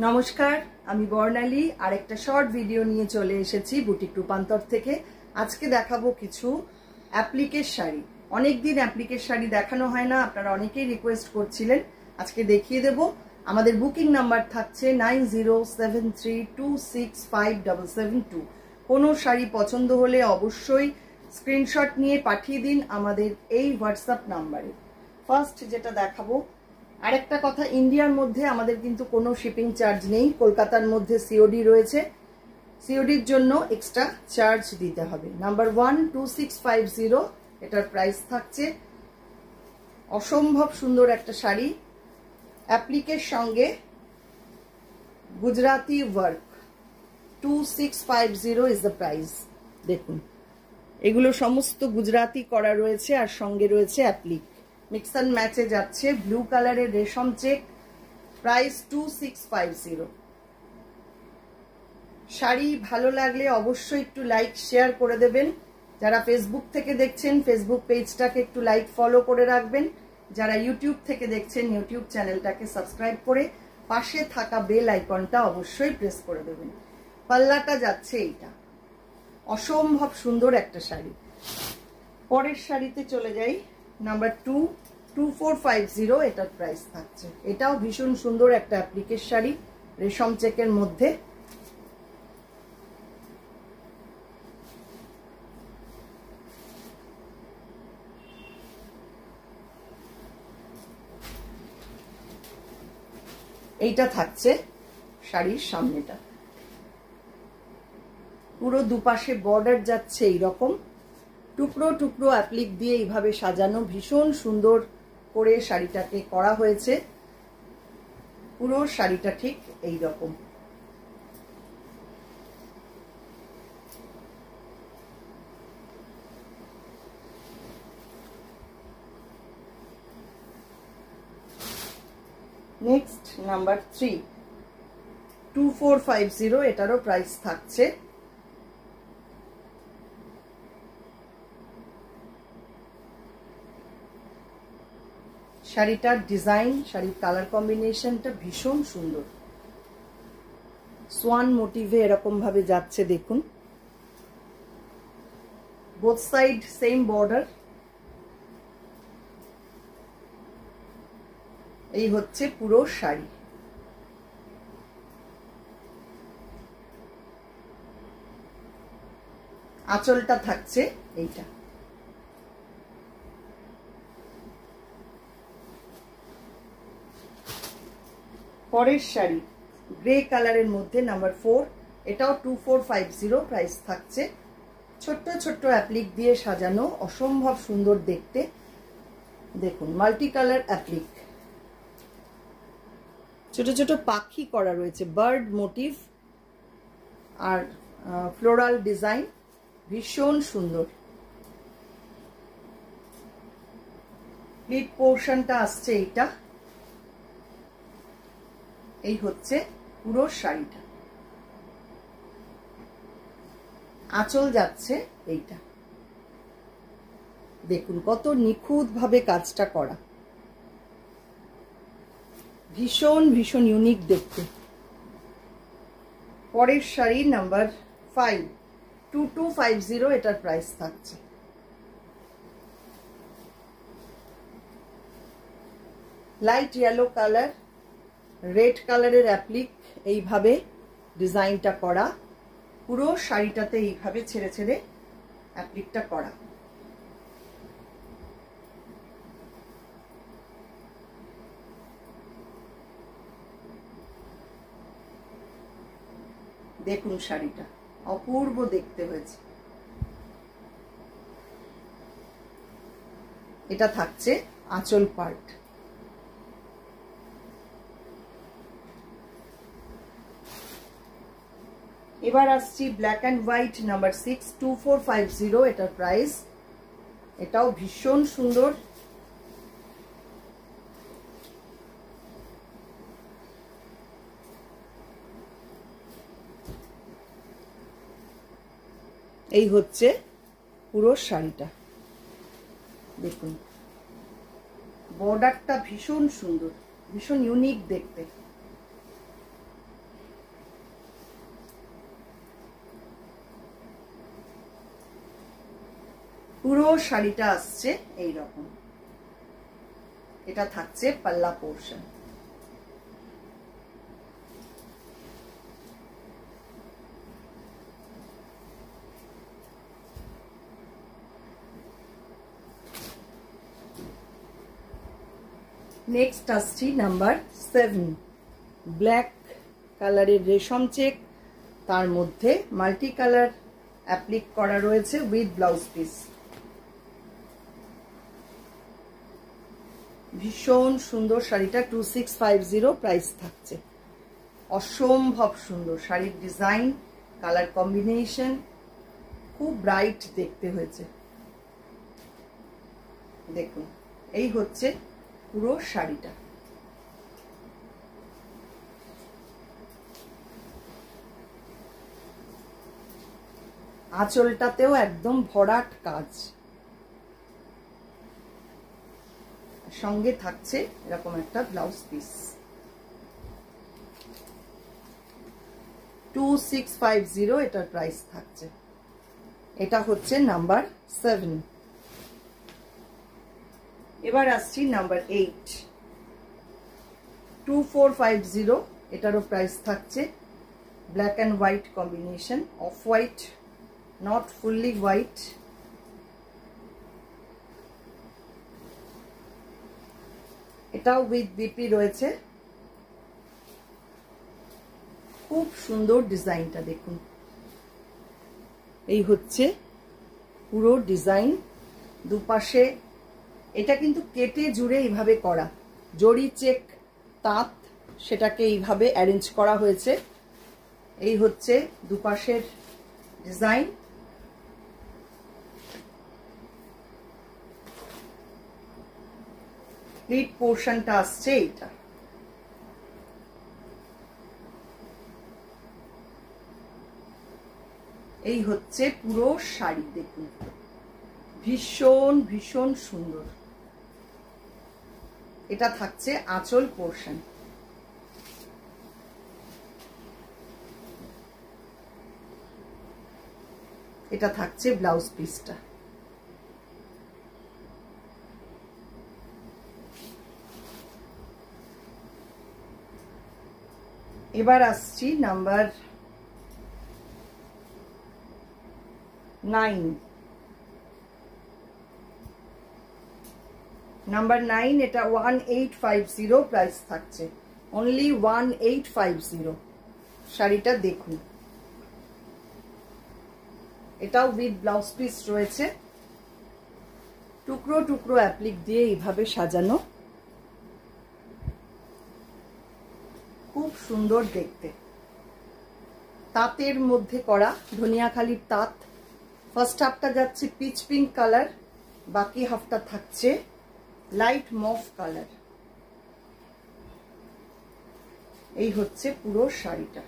নমস্কার, আমি বর্ণালী আর একটা শর্ট ভিডিও নিয়ে চলে এসেছি বুটিক রূপান্তর থেকে। আজকে দেখাবো কিছু অ্যাপ্লিকের শাড়ি। অনেকদিন অ্যাপ্লিকের শাড়ি দেখানো হয় না, আপনারা অনেকেই রিকোয়েস্ট করছিলেন। আজকে দেখিয়ে দেব। আমাদের বুকিং নাম্বার থাকছে 9073265772। কোনো শাড়ি পছন্দ হলে অবশ্যই স্ক্রিনশট নিয়ে পাঠিয়ে দিন আমাদের এই হোয়াটসঅ্যাপ নাম্বারে। ফার্স্ট যেটা দেখাবো, আরেকটা কথা, ইন্ডিয়ার মধ্যে আমাদের কিন্তু কোনো শিপিং চার্জ নেই। কলকাতার মধ্যে সিওডি রয়েছে, সিওডির জন্য এক্সট্রা চার্জ দিতে হবে। নাম্বার 12650 এটার প্রাইস থাকছে। অসম্ভব সুন্দর একটা শাড়ি, অ্যাপ্লিকের সঙ্গে Gujarati work. 2650 is the price. দেখুন, এগুলো সমস্ত গুজরাতি করা রয়েছে আর সঙ্গে রয়েছে অ্যাপ্লিক। মিক্স অ্যান্ড ম্যাচে যাচ্ছে, ব্লু কালারের রেশম চেক। প্রাইস 2650। শাড়ি ভালো লাগলে অবশ্যই একটু লাইক শেয়ার করে দেবেন। যারা ফেসবুক থেকে দেখছেন ফেসবুক পেজটাকে একটু লাইক ফলো করে রাখবেন। যারা ইউটিউব থেকে দেখছেন ইউটিউব চ্যানেলটাকে সাবস্ক্রাইব করে পাশে থাকা বেল আইকনটা অবশ্যই প্রেস করে দেবেন। পাল্লাটা যাচ্ছে এইটা। অসম্ভব সুন্দর একটা শাড়ি। পরের শাড়িতে চলে যাই। নাম্বার 2450 এটার প্রাইস থাকছে। এটাও ভীষণ সুন্দর একটা অ্যাপ্লিকের শাড়ি, রেশম চেকের মধ্যে। এইটা থাকছে শাড়ির সামনেটা। পুরো দুপাশে বর্ডার যাচ্ছে এইরকম, টুকরো টুকরো অ্যাপ্লিক দিয়ে এইভাবে সাজানো। ভীষণ সুন্দর করে শাড়িটাকে করা হয়েছে। পুরো শাড়িটা ঠিক এই রকম। নেক্সট নাম্বার 2450 এটারও প্রাইস থাকছে। শাড়িটার ডিজাইন, শাড়ির কালার কম্বিনেশনটা ভীষণ সুন্দর। সোয়ান মোটিভে এরকম ভাবে যাচ্ছে, দেখুন। Both side same border. এই হচ্ছে পুরো শাড়ি। আঁচলটা থাকছে এইটা। পরের শাড়ি গ্রে কালারের মধ্যে নাম্বার 4, এটাও 2450 প্রাইস থাকছে। ছোট্ট ছোট্ট অ্যাপ্লিক দিয়ে সাজানো, অসম্ভব সুন্দর দেখতে। দেখুন, মাল্টি কালার অ্যাপ্লিক, ছোট ছোট পাখি করা রয়েছে, বার্ড মোটিভ আর ফ্লোরাল ডিজাইন। ভীষণ সুন্দর। প্লিট পোর্শনটা আসছে এইটা। এই হচ্ছে পুরো শাড়িটা। আঁচল যাচ্ছে এইটা। দেখুন কত নিখুঁত ভাবে কাজটা করা। ভীষণ ভীষণ ইউনিক দেখতে। পরের শাড়ি নাম্বার 5, 2250 এটার প্রাইস থাকছে। লাইট ইয়েলো কালার, রেড কালারের অ্যাপ্লিক, এইভাবে ডিজাইনটা করা। পুরো শাড়িটাতে এইভাবে ছেড়ে ছেড়ে অ্যাপ্লিকটা করা। দেখুন শাড়িটা অপূর্ব দেখতে হয়েছে। এটা থাকছে আঁচল পার্ট। এবার আসছি ব্ল্যাক অ্যান্ড হোয়াইট নাম্বার 6, 2450 এটার প্রাইস। এটাও ভীষণ সুন্দর। এই হচ্ছে পুরো শাড়িটা। দেখুন বর্ডারটা ভীষণ সুন্দর, ভীষণ ইউনিক দেখতে। পুরো শাড়িটা আসছে এই রকম। এটা থাকছে পাল্লা পোর্শন। নেক্সট আসছি নাম্বার 7, ব্ল্যাক কালারের রেশম চেক, তার মধ্যে মাল্টি কালার অ্যাপ্লিক করা রয়েছে উইথ ব্লাউজ পিস। ভীষণ সুন্দর শাড়িটা, 2650 প্রাইস থাকছে। অসম্ভব সুন্দর শাড়ির ডিজাইন, কালার কম্বিনেশন খুব ব্রাইট দেখতে হয়েছে। দেখুন এই হচ্ছে পুরো শাড়িটা। আঁচলটাতেও একদম ভরাট কাজ, সঙ্গে থাকছে এরকম একটা ব্লাউজ পিস। 2650 এটার প্রাইস থাকছে। এটা হচ্ছে নাম্বার 7। এবার আসছি নাম্বার 8, 2450 এটারও প্রাইস থাকছে। Black and white combination, off white, not fully white. এটাও উইথ বিপি রয়েছে। খুব সুন্দর ডিজাইনটা দেখুন। এই হচ্ছে পুরো ডিজাইন। দুপাশে এটা কিন্তু কেটে জুড়ে এইভাবে করা, জরি চেক তাঁত, সেটাকে এইভাবে অ্যারেঞ্জ করা হয়েছে। এই হচ্ছে দুপাশের ডিজাইন। প্লিট পোর্শনটা আসছে এইটা। এই হচ্ছে পুরো শাড়ি দেখুন, ভীষণ ভীষণ সুন্দর। এটা থাকছে আঁচল পোর্শন। এটা থাকছে ব্লাউজ পিসটা। এবার আসছি নাম্বার 9। নাম্বার 9 এটা 1850 প্রাইস থাকছে, অনলি 1850। শাড়িটা দেখুন, এটাও উইথ ব্লাউজ পিস রয়েছে। টুকরো টুকরো অ্যাপ্লিক দিয়ে এইভাবে সাজানো, খুব সুন্দর দেখতে। তাঁতের মধ্যে করা, ধনিয়াখালির তাঁত। ফার্স্ট হাফটা যাচ্ছে পিচ পিঙ্ক কালার, বাকি হাফটা থাকছে লাইট মফ কালার। এই হচ্ছে পুরো শাড়িটা।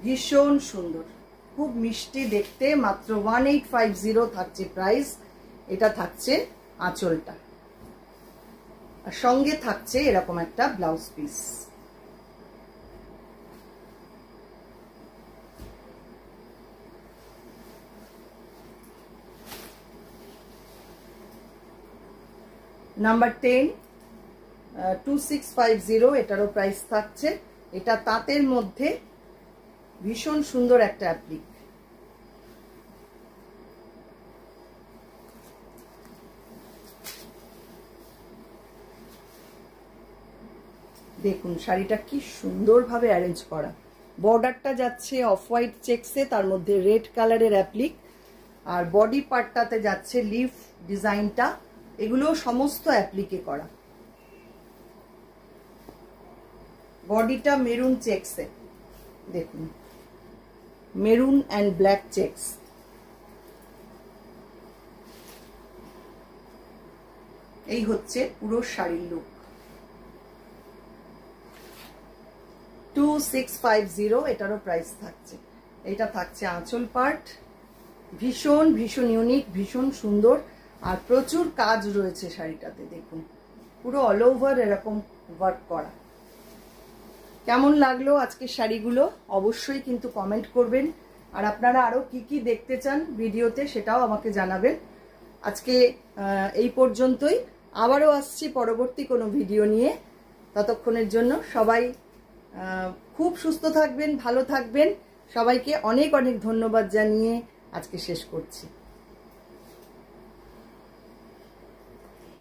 ভীষণ সুন্দর, খুব মিষ্টি দেখতে। মাত্র 1850 থাকছে প্রাইস। এটা থাকছে আঁচলটা, আর সঙ্গে থাকছে এরকম একটা ব্লাউজ পিস। নাম্বার 10, 2650 এটারও প্রাইস থাকছে। এটা তাঁতের মধ্যে ভীষণ সুন্দর একটা অ্যাপ্লিক। দেখুন শাড়িটা কি সুন্দরভাবে অ্যারেঞ্জ করা। বর্ডারটা যাচ্ছে অফ হোয়াইট চেকসে, তার মধ্যে রেড কালারের অ্যাপ্লিক, আর বডি পার্টটাতে যাচ্ছে লিফ ডিজাইনটা। এগুলো সমস্ত অ্যাপ্লিকে করা। বডিটা মেরুন চেকসে, দেখুন মেরুন অ্যান্ড ব্ল্যাক চেকস। এই হচ্ছে পুরো শাড়ির লুক। 2650 এটারও প্রাইস থাকছে। এটা থাকছে আঁচল পার্ট। ভীষণ ভীষণ ইউনিক, ভীষণ সুন্দর, আর প্রচুর কাজ রয়েছে শাড়িটাতে। দেখুন পুরো অল ওভার এরকম ওয়ার্ক করা। কেমন লাগলো আজকের শাড়িগুলো অবশ্যই কিন্তু কমেন্ট করবেন। আর আপনারা আরও কি কি দেখতে চান ভিডিওতে সেটাও আমাকে জানাবেন। আজকে এই পর্যন্তই, আবারও আসছি পরবর্তী কোনো ভিডিও নিয়ে। ততক্ষণের জন্য সবাই খুব সুস্থ থাকবেন, ভালো থাকবেন। সবাইকে অনেক অনেক ধন্যবাদ জানিয়ে আজকে শেষ করছি।